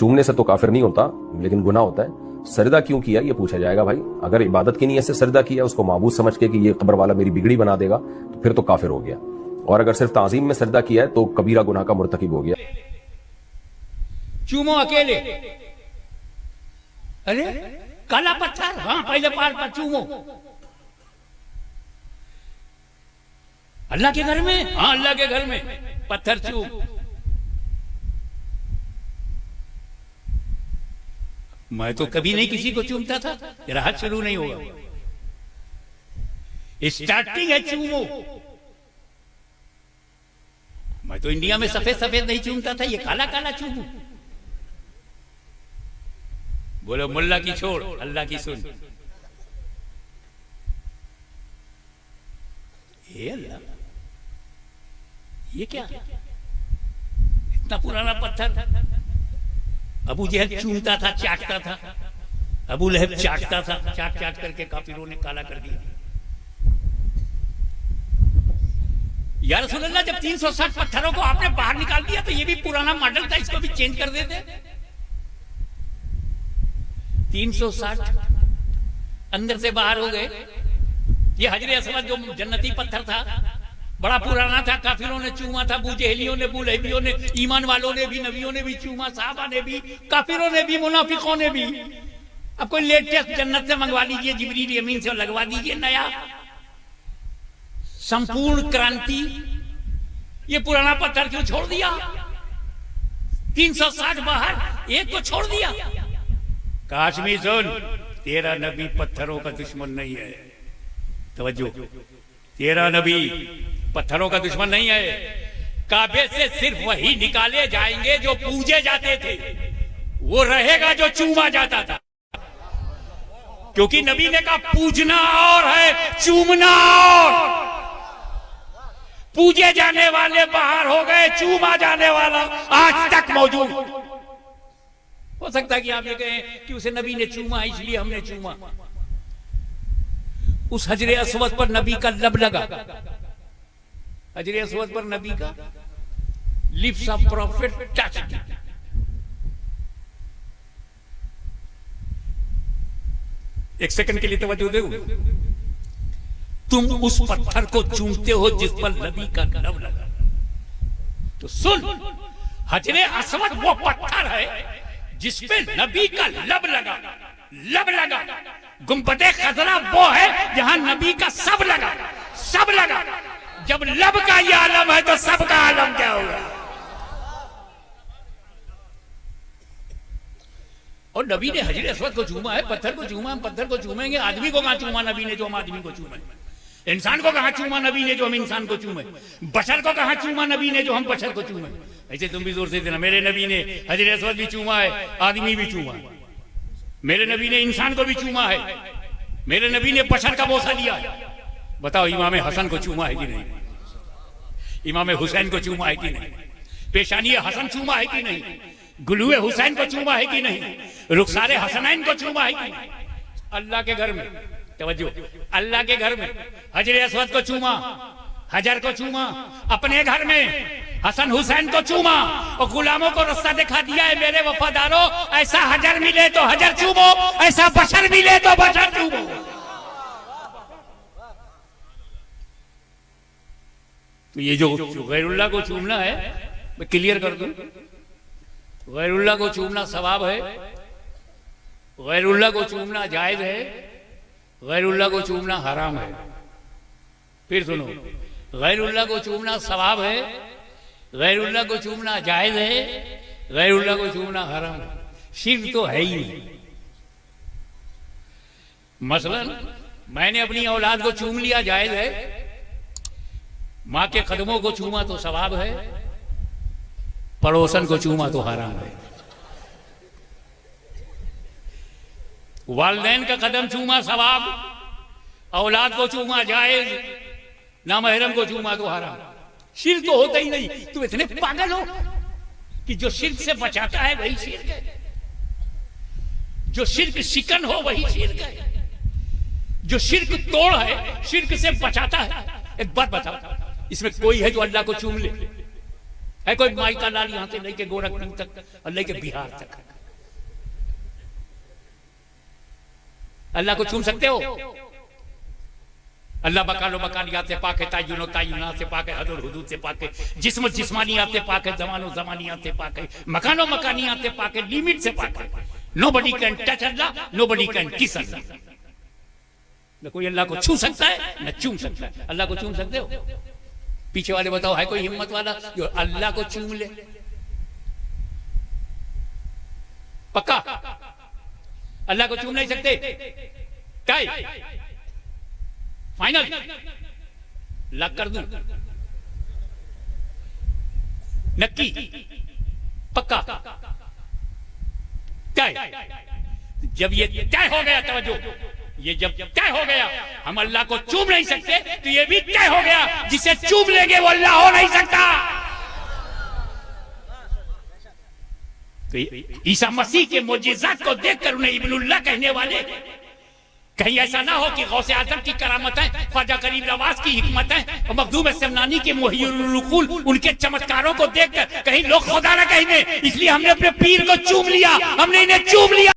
चूमने से तो काफिर नहीं होता, लेकिन गुनाह होता है। सजदा क्यों किया ये पूछा जाएगा भाई। अगर इबादत की नीयत से सजदा किया, उसको माबूद समझ के कि ये कब्र वाला मेरी बिगड़ी बना देगा, तो फिर तो काफिर हो गया। और अगर सिर्फ ताजीम में सजदा किया है तो कबीरा गुनाह का मुर्तकिब हो गया। चूमो अकेले, अरे काला पत्थर, हाँ पहले पार पर चूमो। अल्लाह के घर में, हाँ अल्लाह के घर में पत्थर चूम। मैं तो कभी नहीं किसी को चूमता था, तेरा हाथ शुरू नहीं होगा। स्टार्टिंग है चूमो। मैं तो इंडिया में सफेद सफेद नहीं चूमता था, ये काला काला चूमू। बोलो मुल्ला की छोड़, अल्लाह की सुन। ये अल्लाह, ये क्या, इतना पुराना पत्थर। अबू जहल चूमता था, चाटता था। अबू लहब चाटता था, चाट चाट करके काफिरों ने काला कर दिया। या रसूल अल्लाह, जब 360 पत्थरों को आपने बाहर निकाल दिया तो ये भी पुराना मॉडल था, इसको भी चेंज कर देते। 360 अंदर से बाहर हो गए। ये हजरे अस्वद जो जन्नती पत्थर था, बड़ा पुराना था, काफिरों ने चूमा था, अबू जहलियों ने, अबू लहबियों ने, ईमान वालों ने भी, नबियों ने भी चूमा, साहबा ने भी, काफिरों ने भी, मुनाफिकों ने भी। अब कोई लेटेस्ट जन्नत से मंगवा लीजिए, जिब्रील अमीन से लगवा दीजिए नया, संपूर्ण क्रांति। ये पुराना पत्थर क्यों छोड़ दिया? 360 बाहर, एक को छोड़ दिया। काश्मीर सुन, तेरा नबी पत्थरों का दुश्मन नहीं है। तवज्जो, तेरा नबी पत्थरों का दुश्मन नहीं है। काबे से सिर्फ वही निकाले जाएंगे जो पूजे जाते थे, वो रहेगा जो चूमा जाता था। क्योंकि नबी ने कहा पूजना और है, चूमना और। पूजे जाने वाले बाहर हो गए, चूमा जाने वाला आज तक मौजूद। हो सकता है कि आप ये कहें कि उसे नबी ने चूमा इसलिए हमने चूमा। उस हजरे अस्वद पर नबी का लब लगा। हजरे अस्वद पर नबी का लिप्स ऑफ प्रॉफिट टच। एक सेकंड के लिए तवज्जो दो। तुम उस पत्थर को चूमते हो जिस पर नबी का लब लगा। तो सुन, हजरे अस्वद वो पत्थर है जिसपे नबी का लब लगा। लब लगा। गुंबदे खजरा वो है जहां नबी का सब लगा, सब लगा। जब लब का ये आलम है तो सब का आलम क्या होगा? और नबी ने हजरे अस्वद को चूमा है, पत्थर को चूमा। हम पत्थर को चूमेंगे, आदमी को कहां चूमा नबी ने जो हम आदमी को चूमे? इंसान को कहां चूमा नबी ने जो हम इंसान को चूमे? बशर को कहां चूमा नबी ने जो हम बशर को चूमे? ऐसे तुम भी जोर से देना, मेरे नबी ने हजरे अस्वद भी चूमा है, आदमी भी चूमा है। मेरे नबी ने इंसान को भी चूमा है, मेरे नबी ने बशर का बोसा लिया है। बताओ, इमाम हसन को चूमा है कि नहीं? इमाम हुसैन को चूमा है कि नहीं? पेशानी हसन चूमा है कि नहीं? गुलूए हुसैन को चूमा है कि नहीं? रुखसारे हसनैन को चूमा है कि नहीं? अल्लाह के घर में, तवज्जो, अल्लाह के घर में हजरे अस्वद को चूमा, हजर को चूमा। अपने घर में हसन हुसैन को चूमा और गुलामों को रास्ता दिखा दिया है, मेरे वफादारों, ऐसा हजर मिले तो हजर चूमो, ऐसा बशर मिले तो बशर चूमो। तो ये जो गैरुल्लाह को चूमना है, मैं क्लियर कर दूं, गैरुल्लाह को चूमना सवाब है, गैरुल्लाह को चूमना जायज है, गैरुल्लाह को चूमना हराम है। फिर सुनो, गैरुल्लाह को चूमना सवाब है, गैरुल्लाह को चूमना जायज है, गैरुल्लाह को चूमना हराम है। शिर्क तो है ही नहीं। मसलन मैंने अपनी औलाद को चूम लिया, जायज है। मां के कदमों को चूमा तो सवाब है, पड़ोसन को चूमा तो हराम है। वालिदैन का कदम चूमा सवाब, औलाद को चूमा जायज, नामहरम को चूमा तो हराम। शिर्क तो होता ही नहीं। तुम इतने पागल हो कि जो शिर्क से बचाता है वही शिर्क है, जो शिर्क शिकन हो वही शिर्क है, जो शिर्क तोड़ है, शिर्क से बचाता है। एक बात बताओ, इसमें कोई है जो अल्लाह को चूम ले? है कोई? माई का लाल यहां से लेके गोरखपुर तक और लेके बिहार तक अल्लाह को चूम सकते हो? अल्लाह बकालो बकालियात से पाक है, तायुनो तायुनात से पाक है, हदुर हुदूद से पाक है, जिस्म जिस्मानियात से पाक है, ज़मानो ज़मानियात से पाक है, मकानो मकानियात से पाक है, लिमिट से पाक है। Nobody can touch Allah, nobody can kiss Allah. न कोई अल्लाह को छू सकता है न चूम सकता है। अल्लाह को चूम सकते हो? पीछे वाले बताओ, है कोई हिम्मत वाला जो अल्लाह को चूम ले? पक्का अल्लाह को चूम नहीं सकते? क्या फाइनल लग कर दूं? नक्की पक्का? तय? जब ये तय हो गया, तवज्जो, ये जब तय हो गया हम अल्लाह को चूम नहीं सकते, तो ये भी तय हो गया जिसे चूम लेंगे वो अल्लाह हो नहीं सकता। तो ईसा मसीह के मोजिज़ात को देखकर उन्हें इब्नुल्लाह कहने वाले, कहीं ऐसा ना हो कि गौसे आजम की करामत है, ख्वाजा गरीब नवाज की हिकमत है और मखदूम समनानी के मुहियुल उक़ूल उनके चमत्कारों को देखकर कहीं लोग खुदा ना कहेंगे, इसलिए हमने अपने पीर को चूम लिया, हमने इन्हें चूम लिया।